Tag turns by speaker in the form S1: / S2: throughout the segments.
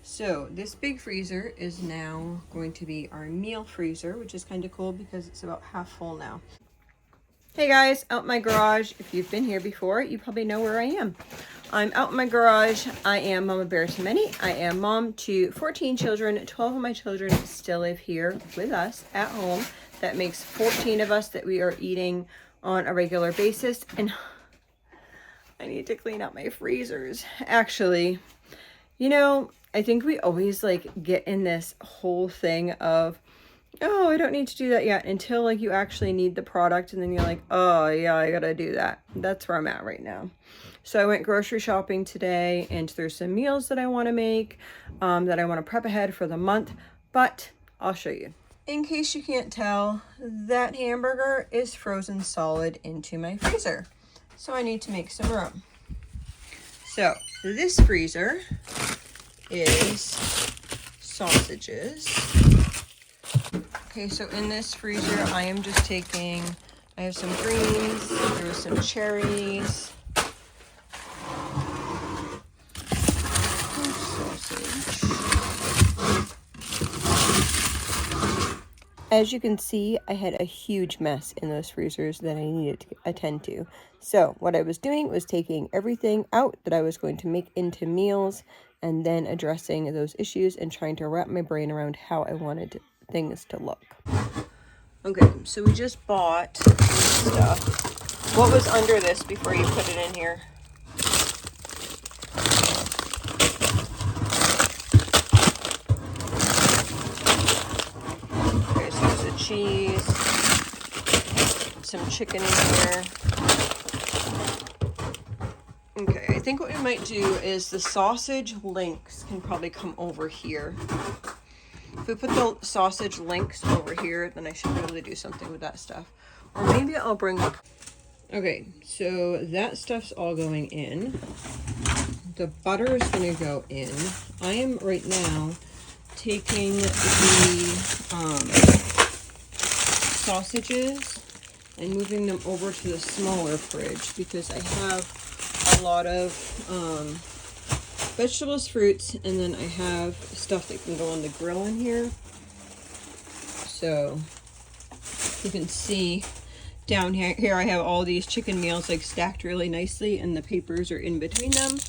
S1: So this big freezer is now going to be our meal freezer, which is kind of cool because it's about half full now. Hey guys, out in my garage. If you've been here before, you probably know where I am. I'm out in my garage. I am Mama Bear to many. I am mom to 14 children. 12 of my children still live here with us at home. That makes 14 of us that we are eating on a regular basis. And I need to clean out my freezers. Actually, you know, I think we always like get in this whole thing of, oh, I don't need to do that yet, until like you actually need the product, and then you're like, oh yeah, I gotta do that. That's where I'm at right now. So I went grocery shopping today, and there's some meals that I want to make, that I want to prep ahead for the month, but I'll show you. In case you can't tell, that hamburger is frozen solid into my freezer. So I need to make some room. So this freezer is sausages. Okay, so in this freezer, I am just taking, I have some greens, there was some cherries, sausage. As you can see, I had a huge mess in those freezers that I needed to attend to. So what I was doing was taking everything out that I was going to make into meals, and then addressing those issues and trying to wrap my brain around how I wanted things to look. Okay, so we just bought this stuff. What was under this before you put it in here? Okay, so there's a cheese, some chicken in here. Okay, I think what we might do is the sausage links can probably come over here. If we put the sausage links over here, then I should be able to do something with that stuff. Or maybe I'll bring up. Okay, so that stuff's all going in. The butter is going to go in. I am right now taking the sausages and moving them over to the smaller fridge because I have a lot of vegetables, fruits, and then I have stuff that can go on the grill in here. So you can see down here I have all these chicken meals like stacked really nicely, and the papers are in between them,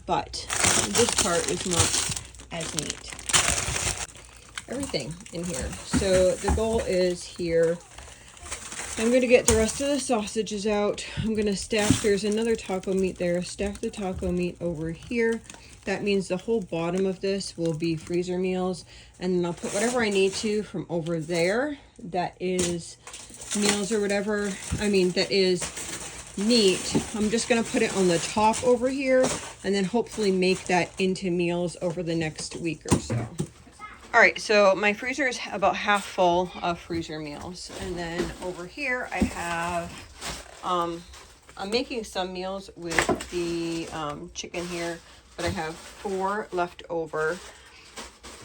S1: but this part is not as neat. Everything in here. So the goal is here, I'm going to get the rest of the sausages out. I'm going to stack, there's another taco meat there, stack the taco meat over here. That means the whole bottom of this will be freezer meals. And then I'll put whatever I need to from over there that is meals or whatever. I mean, that is meat. I'm just going to put it on the top over here and then hopefully make that into meals over the next week or so. All right, so my freezer is about half full of freezer meals. And then over here I have, I'm making some meals with the chicken here, but I have 4 left over.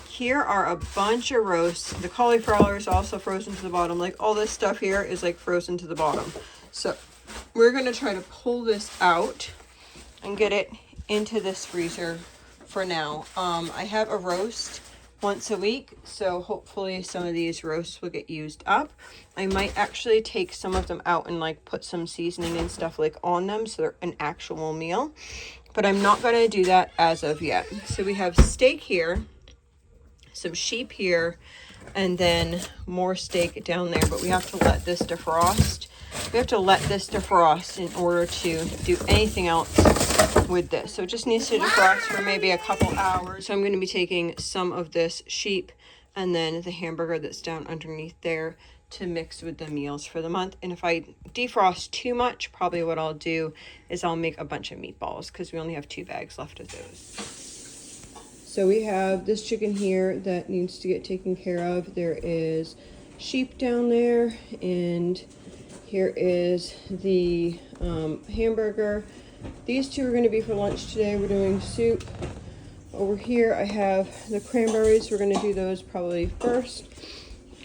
S1: Here are a bunch of roasts. The cauliflower is also frozen to the bottom. Like all this stuff here is like frozen to the bottom. So we're gonna try to pull this out and get it into this freezer for now. I have a roast once a week, so hopefully some of these roasts will get used up. I might actually take some of them out and like put some seasoning and stuff like on them so they're an actual meal, but I'm not going to do that as of yet. So we have steak here, some sheep here, and then more steak down there, but we have to let this defrost. We have to let this defrost in order to do anything else with this. So it just needs to defrost for maybe a couple hours. So I'm going to be taking some of this sheep and then the hamburger that's down underneath there to mix with the meals for the month. And if I defrost too much, probably what I'll do is I'll make a bunch of meatballs because we only have 2 bags left of those. So we have this chicken here that needs to get taken care of. There is sheep down there, and here is the hamburger. These 2 are going to be for lunch today. We're doing soup. Over here I have the cranberries. We're going to do those probably first.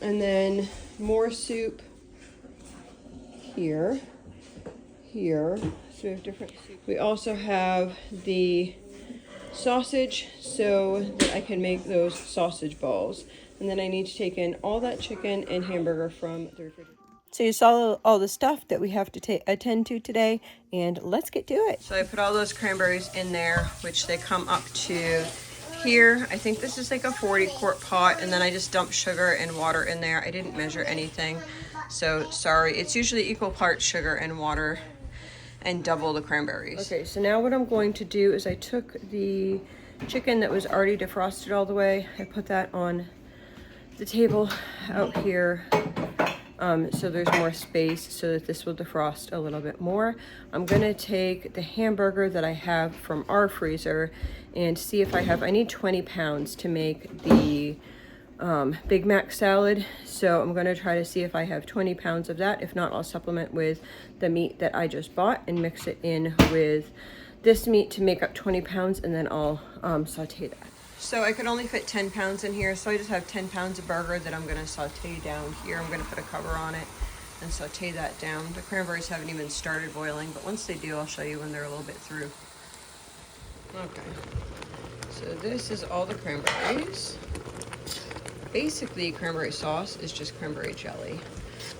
S1: And then more soup here. So we have different soup. We also have the sausage so that I can make those sausage balls. And then I need to take in all that chicken and hamburger from the refrigerator. So you saw all the stuff that we have to attend to today, and let's get to it. So I put all those cranberries in there, which they come up to here. I think this is like a 40-quart pot, and then I just dumped sugar and water in there. I didn't measure anything, so sorry. It's usually equal parts sugar and water, and double the cranberries. Okay, so now what I'm going to do is I took the chicken that was already defrosted all the way. I put that on the table out here. So there's more space so that this will defrost a little bit more. I'm gonna take the hamburger that I have from our freezer and see if I need 20 pounds to make the Big Mac salad. So I'm gonna try to see if I have 20 pounds of that. If not, I'll supplement with the meat that I just bought and mix it in with this meat to make up 20 pounds, and then I'll saute that. So I could only fit 10 pounds in here, so I just have 10 pounds of burger that I'm going to saute down here. I'm going to put a cover on it and saute that down. The cranberries haven't even started boiling, but once they do, I'll show you when they're a little bit through. Okay, so this is all the cranberries. Basically, cranberry sauce is just cranberry jelly.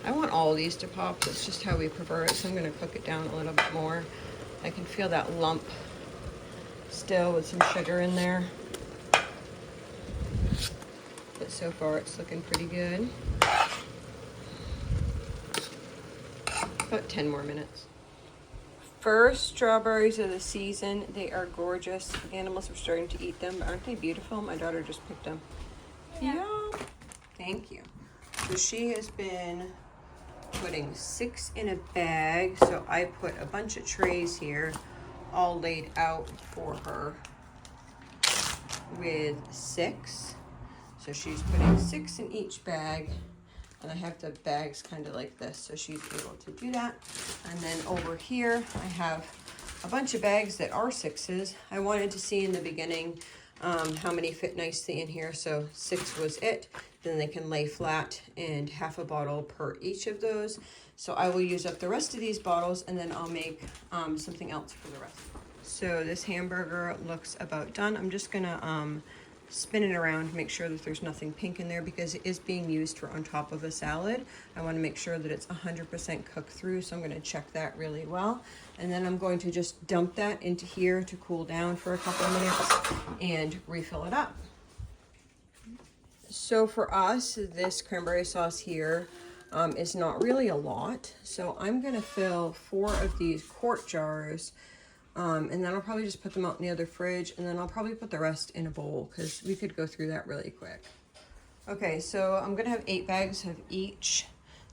S1: I want all these to pop. That's just how we prefer it, so I'm going to cook it down a little bit more. I can feel that lump still with some sugar in there. But so far it's looking pretty good. About 10 more minutes. First strawberries of the season. They are gorgeous. Animals are starting to eat them, but aren't they beautiful? My daughter just picked them. Yeah. Thank you. So she has been putting 6 in a bag. So I put a bunch of trays here all laid out for her with 6. So she's putting 6 in each bag, and I have the bags kind of like this, so she's able to do that. And then over here, I have a bunch of bags that are 6s. I wanted to see in the beginning how many fit nicely in here, so 6 was it. Then they can lay flat, and half a bottle per each of those. So I will use up the rest of these bottles, and then I'll make something else for the rest. So this hamburger looks about done. I'm just gonna spin it around, make sure that there's nothing pink in there because it is being used for on top of a salad. I want to make sure that it's 100% cooked through, so I'm going to check that really well. And then I'm going to just dump that into here to cool down for a couple of minutes and refill it up. So for us, this cranberry sauce here is not really a lot. So I'm going to fill 4 of these quart jars. And then I'll probably just put them out in the other fridge, and then I'll probably put the rest in a bowl because we could go through that really quick. Okay, so I'm gonna have 8 bags of each.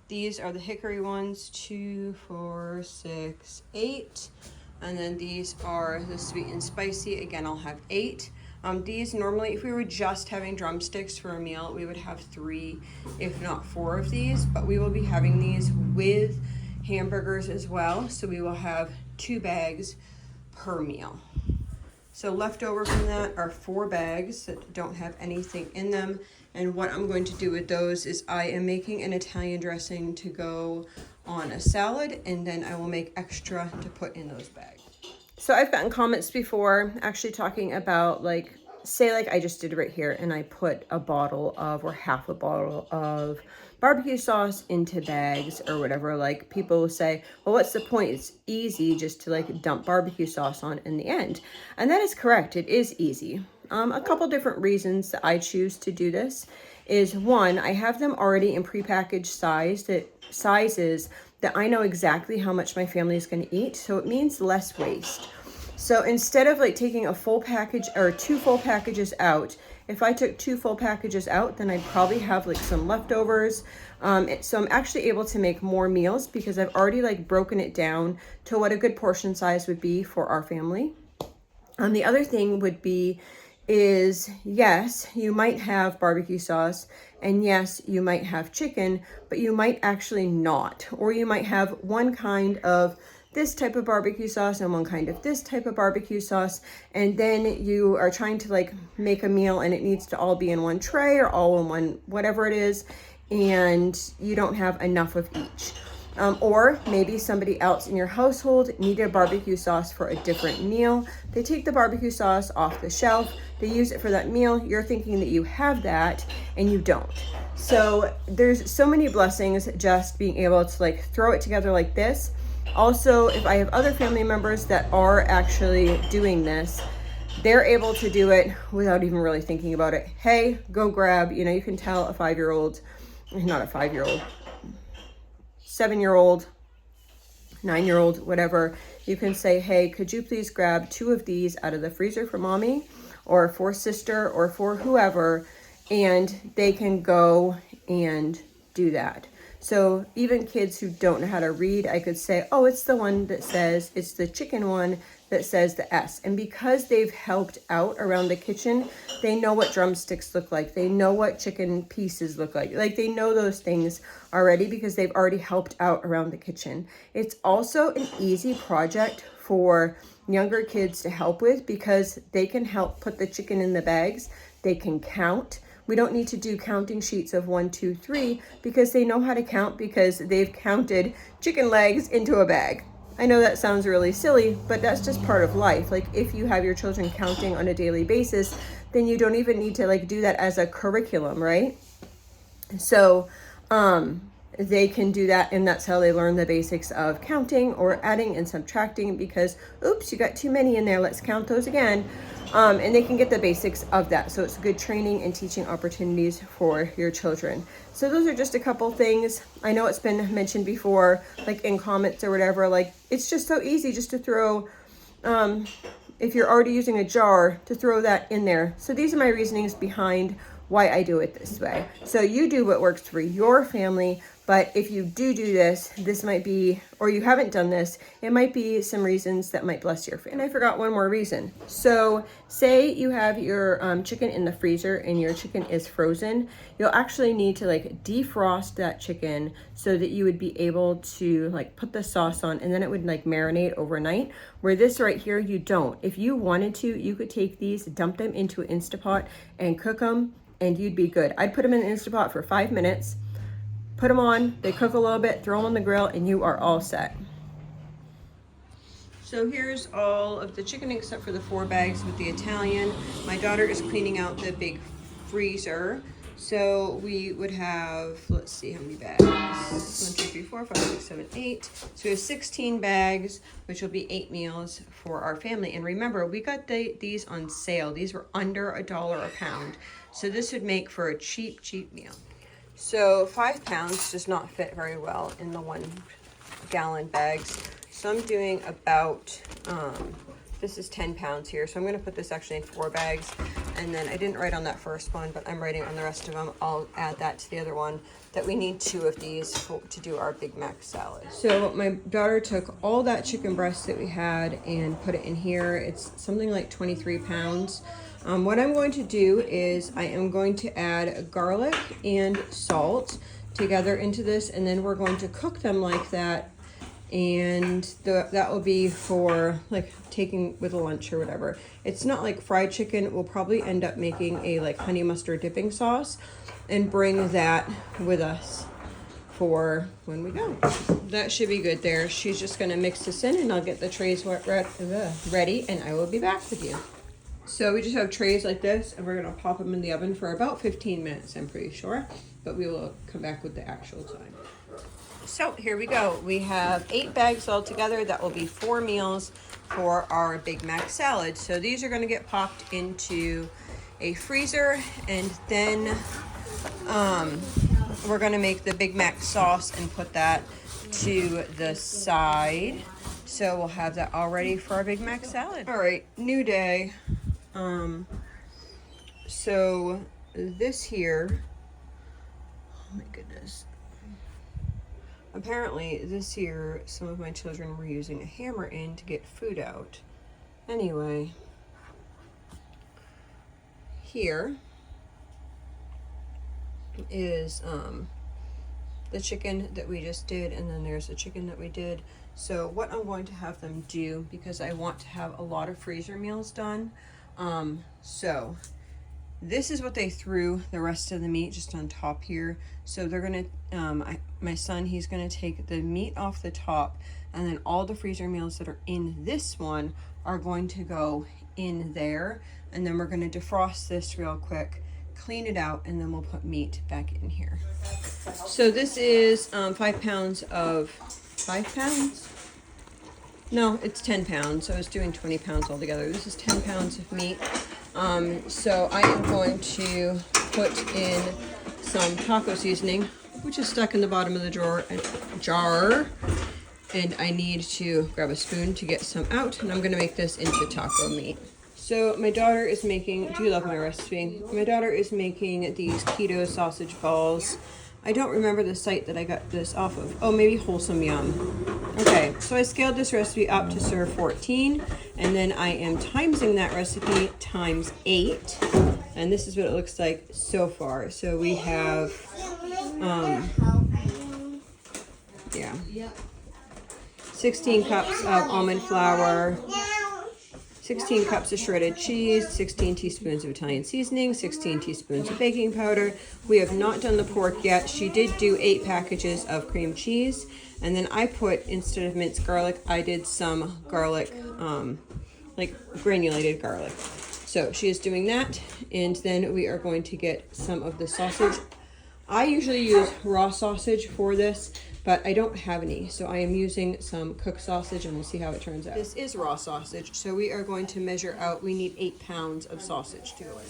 S1: These are the hickory ones, 2, 4, 6, 8. And then these are the sweet and spicy. Again, I'll have 8. These normally, if we were just having drumsticks for a meal, we would have 3, if not 4 of these, but we will be having these with hamburgers as well. So we will have 2 bags per meal. So left over from that are 4 bags that don't have anything in them. And what I'm going to do with those is I am making an Italian dressing to go on a salad, and then I will make extra to put in those bags. So I've gotten comments before actually talking about, like, say like I just did right here, and I put a bottle of, or half a bottle of barbecue sauce into bags or whatever. Like, people will say, well, what's the point? It's easy just to like dump barbecue sauce on in the end. And that is correct. It is easy. A couple different reasons that I choose to do this is, one, I have them already in prepackaged sizes that I know exactly how much my family is going to eat. So it means less waste. So instead of like taking a full package or 2 full packages out, if I took 2 full packages out, then I'd probably have like some leftovers. So I'm actually able to make more meals because I've already like broken it down to what a good portion size would be for our family. The other thing would be is, yes, you might have barbecue sauce, and yes, you might have chicken, but you might actually not. Or you might have one kind of this type of barbecue sauce and one kind of this type of barbecue sauce, and then you are trying to like make a meal and it needs to all be in one tray or all in one whatever it is, and you don't have enough of each. Or maybe somebody else in your household needed barbecue sauce for a different meal. They take the barbecue sauce off the shelf, they use it for that meal. You're thinking that you have that and you don't. So there's so many blessings just being able to like throw it together like this. Also, if I have other family members that are actually doing this, they're able to do it without even really thinking about it. Hey, go grab, you know, you can tell a 5-year-old, not a 5-year-old, 7-year-old, 9-year-old, whatever, you can say, hey, could you please grab 2 of these out of the freezer for mommy or for sister or for whoever, and they can go and do that. So even kids who don't know how to read, I could say, oh, it's the one that says, it's the chicken one that says the S. And because they've helped out around the kitchen, they know what drumsticks look like. They know what chicken pieces look like. Like they know those things already because they've already helped out around the kitchen. It's also an easy project for younger kids to help with because they can help put the chicken in the bags. They can count. We don't need to do counting sheets of 1, 2, 3 because they know how to count because they've counted chicken legs into a bag. I know that sounds really silly, but that's just part of life. Like if you have your children counting on a daily basis, then you don't even need to like do that as a curriculum, right? So they can do that, and that's how they learn the basics of counting or adding and subtracting because, oops, you got too many in there, let's count those again. And they can get the basics of that. So it's good training and teaching opportunities for your children. So those are just a couple things. I know it's been mentioned before, like in comments or whatever, like it's just so easy just to throw, if you're already using a jar, to throw that in there. So these are my reasonings behind why I do it this way. So you do what works for your family, but if you do this, this might be, or you haven't done this, it might be some reasons that might bless your family. And I forgot one more reason. So say you have your chicken in the freezer and your chicken is frozen, you'll actually need to like defrost that chicken so that you would be able to like put the sauce on, and then it would like marinate overnight, where this right here, you don't. If you wanted to, you could take these, dump them into an Instapot and cook them, and you'd be good. I'd put them in an Instapot for 5 minutes, put them on, they cook a little bit, throw them on the grill, and you are all set. So here's all of the chicken except for the 4 bags with the Italian. My daughter is cleaning out the big freezer. So we would have, let's see how many bags. 1, 2, 3, 4, 5, 6, 7, 8. So we have 16 bags, which will be 8 meals for our family. And remember, we got these on sale. These were under $1 a pound. So this would make for a cheap, cheap meal. So 5 pounds does not fit very well in the 1 gallon bags. So I'm doing about, this is 10 pounds here. So I'm gonna put this actually in 4 bags. And then I didn't write on that first one, but I'm writing on the rest of them. I'll add that to the other one, that we need 2 of these to do our Big Mac salad. So my daughter took all that chicken breast that we had and put it in here. It's something like 23 pounds. What I'm going to do is I am going to add garlic and salt together into this, and then we're going to cook them like that, and that will be for like taking with a lunch or whatever. It's not like fried chicken. We'll probably end up making a like honey mustard dipping sauce and bring that with us for when we go. That should be good there. She's just gonna mix this in, and I'll get the trays ready, and I will be back with you. So we just have trays like this, and we're gonna pop them in the oven for about 15 minutes, I'm pretty sure, but we will come back with the actual time. So here we go. We have 8 bags all together. That will be 4 meals for our Big Mac salad. So these are gonna get popped into a freezer, and then we're gonna make the Big Mac sauce and put that to the side. So we'll have that all ready for our Big Mac salad. All right, new day. So this here, oh my goodness. Apparently this here, some of my children were using a hammer in to get food out. Anyway, here is the chicken that we just did, and then there's the chicken that we did. So what I'm going to have them do, because I want to have a lot of freezer meals done, so this is what they threw the rest of the meat just on top here. So they're gonna, my son, he's gonna take the meat off the top, and then all the freezer meals that are in this one are going to go in there, and then we're gonna defrost this real quick, clean it out, and then we'll put meat back in here. So this is 5 pounds of 5 pounds? No, it's 10 pounds. So I was doing 20 pounds altogether. This is 10 pounds of meat. So I am going to put in some taco seasoning, which is stuck in the bottom of the jar. And I need to grab a spoon to get some out, and I'm gonna make this into taco meat. So my daughter is making, do you love my recipe? My daughter is making these keto sausage balls. I don't remember the site that I got this off of. Oh, maybe Wholesome Yum. Okay, so I scaled this recipe up to serve 14, and then I am timesing that recipe times 8. And this is what it looks like so far. So we have, 16 cups of almond flour, 16 cups of shredded cheese, 16 teaspoons of Italian seasoning, 16 teaspoons of baking powder. We have not done the pork yet. She did do 8 packages of cream cheese. And then I put, instead of minced garlic, I did some garlic, like granulated garlic. So she is doing that. And then we are going to get some of the sausage. I usually use raw sausage for this, but I don't have any, so I am using some cooked sausage, and we'll see how it turns out. This is raw sausage, so we are going to measure out, we need 8 pounds of sausage to go in.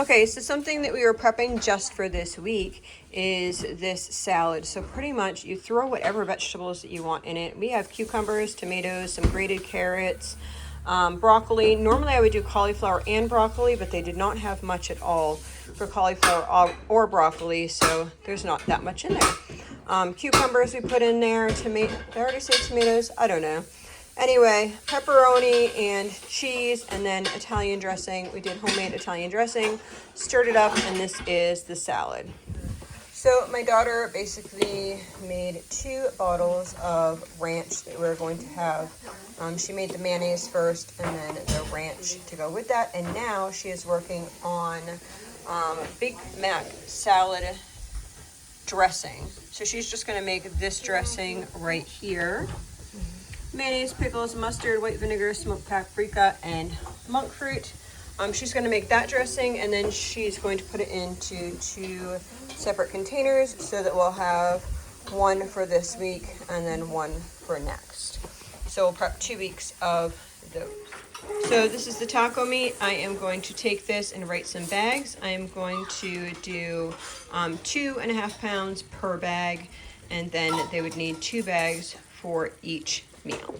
S1: Okay, so something that we were prepping just for this week is this salad. So pretty much you throw whatever vegetables that you want in it. We have cucumbers, tomatoes, some grated carrots, broccoli. Normally I would do cauliflower and broccoli, but they did not have much at all for cauliflower or broccoli, so there's not that much in there. Cucumbers we put in there, did I already say tomatoes? I don't know. Anyway, pepperoni and cheese, and then Italian dressing. We did homemade Italian dressing, stirred it up, and this is the salad. So my daughter basically made 2 bottles of ranch that we're going to have. She made the mayonnaise first and then the ranch to go with that, and now she is working on Big Mac salad dressing. So she's just gonna make this dressing right here. Mayonnaise, pickles, mustard, white vinegar, smoked paprika, and monk fruit. She's gonna make that dressing, and then she's going to put it into 2 separate containers so that we'll have one for this week and then one for next. So we'll prep 2 weeks of those. So this is the taco meat. I am going to take this and write some bags. I am going to do 2.5 pounds per bag, and then they would need 2 bags for each meal.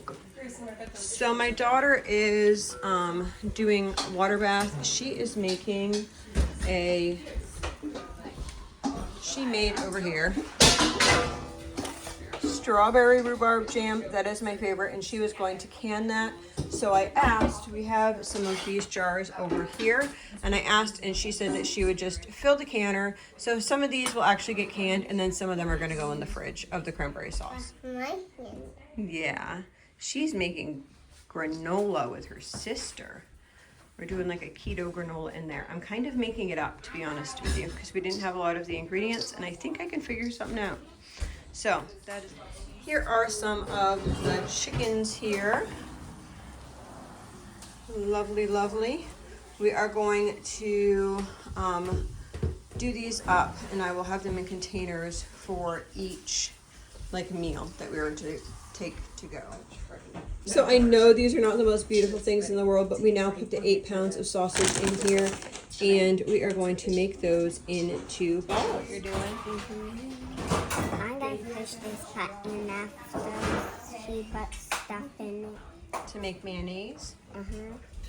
S1: So my daughter is doing water bath. She is making she made over here strawberry rhubarb jam. That is my favorite, and she was going to can that. So I asked, we have some of these jars over here, and I asked, and she said that she would just fill the canner. So some of these will actually get canned, and then some of them are going to go in the fridge of the cranberry sauce. Yeah, she's making granola with her sister. We're doing like a keto granola in there. I'm kind of making it up, to be honest with you, because we didn't have a lot of the ingredients, and I think I can figure something out. So here are some of the chickens here. Lovely, lovely. We are going to do these up, and I will have them in containers for each meal that we are to take to go. So I know these are not the most beautiful things in the world, but we now put the 8 pounds of sausage in here, and we are going to make those into balls. What you're doing?
S2: I'm going to push this button after she puts stuff in it.
S1: To make mayonnaise?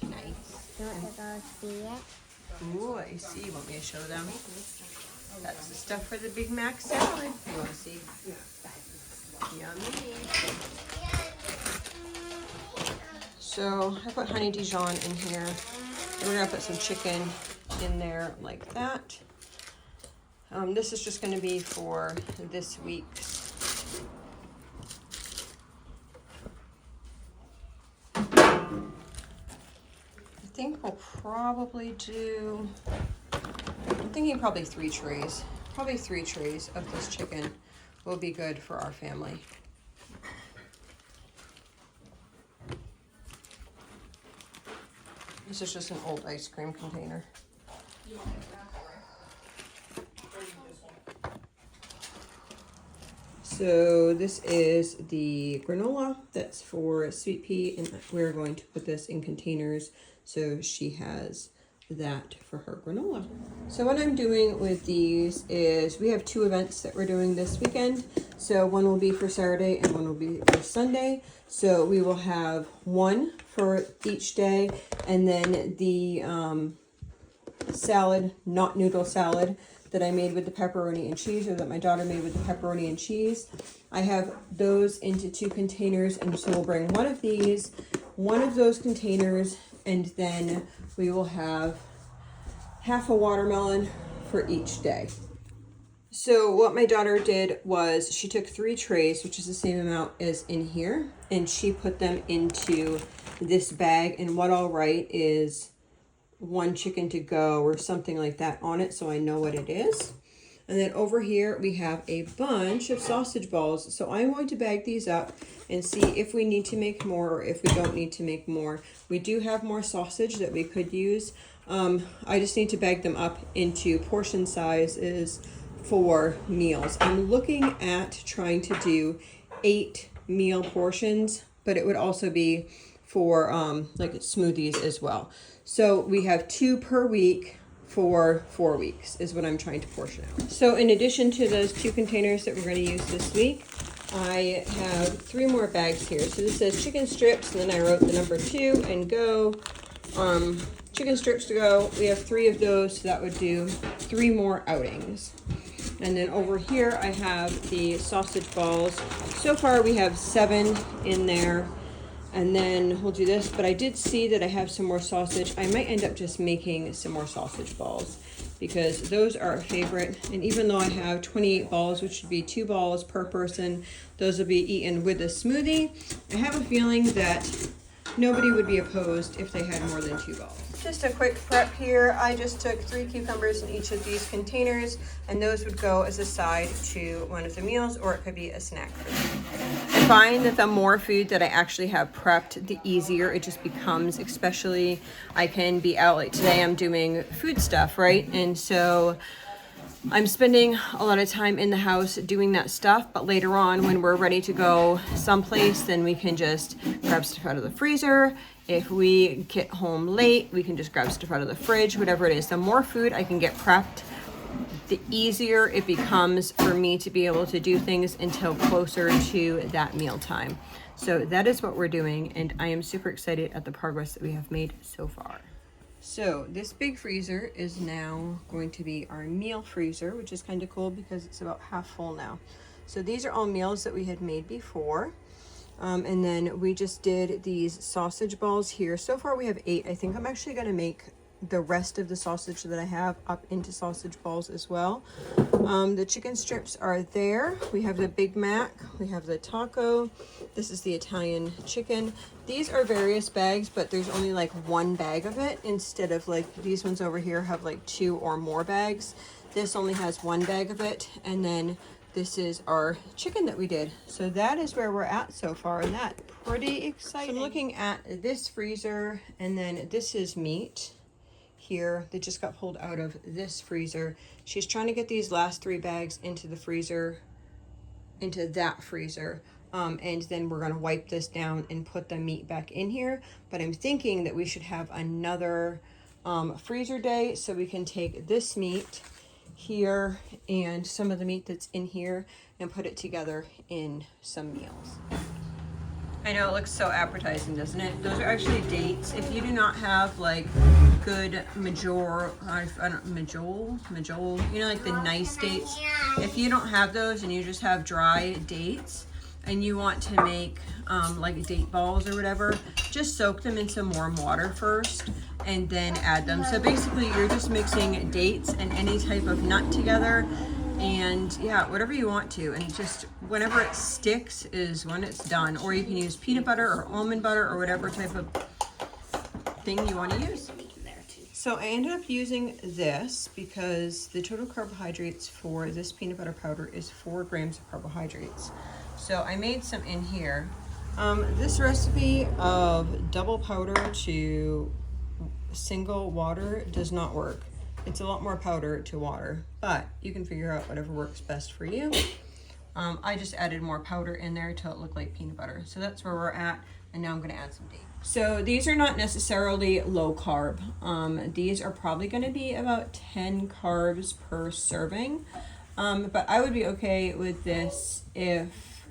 S1: Nice.
S2: You want to go see it?
S1: Ooh, I see. You want me to show them? That's the stuff for the Big Mac salad. You want to see? Yummy. So I put honey Dijon in here. And we're going to put some chicken in there like that. This is just going to be for this week's. I think we'll probably do, I'm thinking probably 3 trays. Probably 3 trays of this chicken will be good for our family. This is just an old ice cream container. So this is the granola that's for Sweet Pea, and we're going to put this in containers so she has that for her granola. So what I'm doing with these is we have 2 events that we're doing this weekend. So one will be for Saturday and one will be for Sunday. So we will have one for each day, and then the salad, not noodle salad, that I made with the pepperoni and cheese, or that my daughter made with the pepperoni and cheese. I have those into 2 containers, and so we'll bring one of these, one of those containers, and then we will have half a watermelon for each day. So what my daughter did was she took 3 trays, which is the same amount as in here, and she put them into this bag, and what I'll write is 1 chicken to go or something like that on it, so I know what it is. And then over here we have a bunch of sausage balls, so I'm going to bag these up and see if we need to make more or if we don't need to make more. We do have more sausage that we could use. I just need to bag them up into portion sizes for meals. I'm looking at trying to do 8 meal portions, but it would also be for like smoothies as well. So we have 2 per week for 4 weeks is what I'm trying to portion out. So in addition to those 2 containers that we're going to use this week, I have 3 more bags here. So this says chicken strips, and then I wrote the number 2 and go. Chicken strips to go. We have 3 of those, so that would do 3 more outings. And then over here I have the sausage balls. So far we have 7 in there. And then we'll do this, but I did see that I have some more sausage. I might end up just making some more sausage balls because those are a favorite. And even though I have 28 balls, which would be 2 balls per person, those will be eaten with a smoothie. I have a feeling that nobody would be opposed if they had more than 2 balls. Just a quick prep here. I just took 3 cucumbers in each of these containers, and those would go as a side to one of the meals, or it could be a snack food. I find that the more food that I actually have prepped, the easier it just becomes, especially I can be out, like today I'm doing food stuff, right? And so I'm spending a lot of time in the house doing that stuff, but later on when we're ready to go someplace, then we can just grab stuff out of the freezer. If we get home late, we can just grab stuff out of the fridge, whatever it is. The more food I can get prepped, the easier it becomes for me to be able to do things until closer to that meal time. So that is what we're doing, and I am super excited at the progress that we have made so far. So this big freezer is now going to be our meal freezer, which is kind of cool because it's about half full now. So these are all meals that we had made before. And then we just did these sausage balls here. So far we have 8. I think I'm actually going to make the rest of the sausage that I have up into sausage balls as well. The chicken strips are there. We have the Big Mac. We have the taco. This is the Italian chicken. These are various bags, but there's only like 1 bag of it instead of like these ones over here have like 2 or more bags. This only has 1 bag of it. And then this is our chicken that we did. So that is where we're at so far, and that pretty exciting. So I'm looking at this freezer, and then this is meat here that just got pulled out of this freezer. She's trying to get these last 3 bags into the freezer, into that freezer. And then we're going to wipe this down and put the meat back in here. But I'm thinking that we should have another freezer day so we can take this meat here and some of the meat that's in here and put it together in some meals. I know it looks so appetizing, doesn't it? Those are actually dates. If you do not have like good majol, you know, like the nice dates. If you don't have those and you just have dry dates and you want to make like date balls or whatever, just soak them in some warm water first and then add them. So basically you're just mixing dates and any type of nut together, and yeah, whatever you want to, and just whenever it sticks is when it's done. Or you can use peanut butter or almond butter or whatever type of thing you want to use. So I ended up using this because the total carbohydrates for this peanut butter powder is 4 grams of carbohydrates. So I made some in here. This recipe of double powder to single water does not work. It's a lot more powder to water, but you can figure out whatever works best for you. I just added more powder in there till it looked like peanut butter. So that's where we're at, and now I'm gonna add some dates. So these are not necessarily low carb. These are probably gonna be about 10 carbs per serving. But I would be okay with this if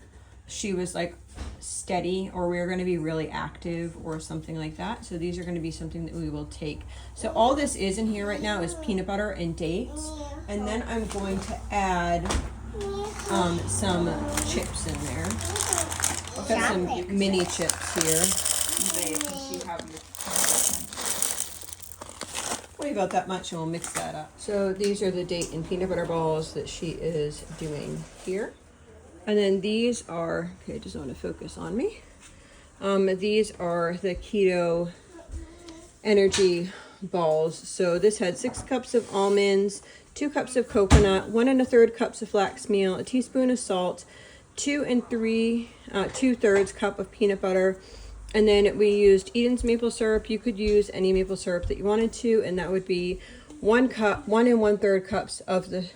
S1: she was like steady, or we were going to be really active or something like that. So these are going to be something that we will take. So all this is in here right now is peanut butter and dates, and then I'm going to add some chips in there. I've got some mini chips here. Weigh about that much, and we'll mix that up. So these are the date and peanut butter balls that she is doing here. And then these are, okay, I just want to focus on me. These are the Keto energy balls. So this had 6 cups of almonds, 2 cups of coconut, 1 1/3 cups of flax meal, a teaspoon of salt, 2 2/3 cup of peanut butter. And then we used Eden's maple syrup. You could use any maple syrup that you wanted to, and that would be 1 1/3 cups of the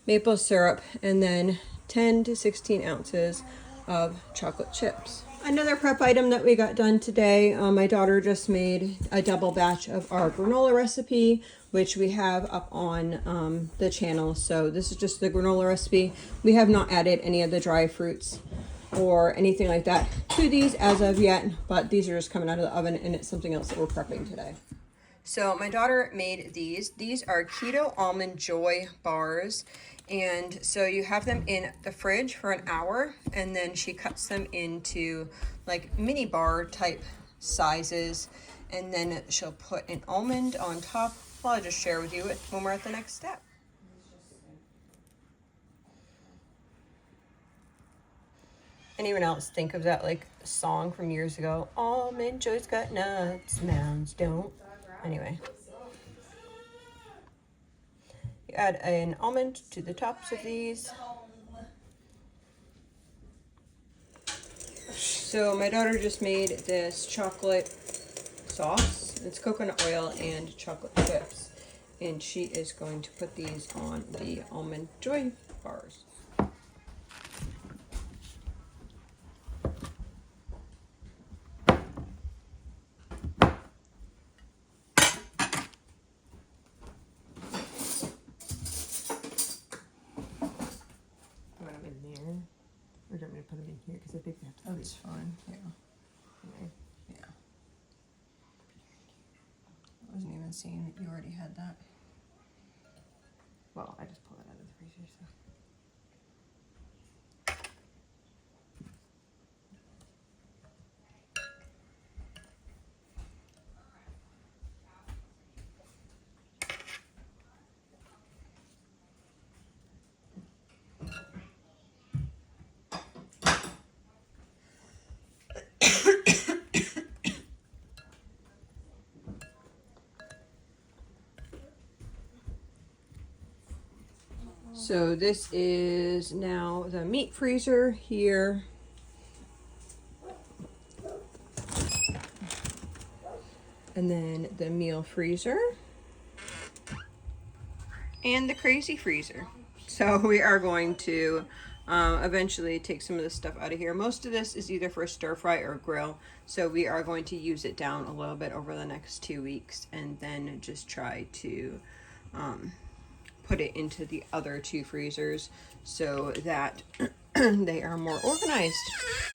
S1: maple syrup, and then 10 to 16 ounces of chocolate chips. Another prep item that we got done today, my daughter just made a double batch of our granola recipe, which we have up on the channel. So this is just the granola recipe. We have not added any of the dry fruits or anything like that to these as of yet, but these are just coming out of the oven, and it's something else that we're prepping today. So my daughter made these. These are Keto Almond Joy bars. And so you have them in the fridge for an hour, and then she cuts them into like mini bar type sizes. And then she'll put an almond on top. Well, I'll just share with you when we're at the next step. Anyone else think of that like song from years ago? Almond Joy's got nuts, mounds don't. Anyway. You add an almond to the tops of these. So my daughter just made this chocolate sauce. It's coconut oil and chocolate chips. And she is going to put these on the Almond Joy bars. Or do you want me to put them in here? Because I think we have to. Oh, it's fine. Yeah. Anyway, yeah. I wasn't even seeing that you already had that. Well, I just pulled it out of the freezer, so. So this is now the meat freezer here. And then the meal freezer. And the crazy freezer. So we are going to eventually take some of this stuff out of here. Most of this is either for stir fry or grill. So we are going to use it down a little bit over the next 2 weeks, and then just try to put it into the other 2 freezers so that they are more organized.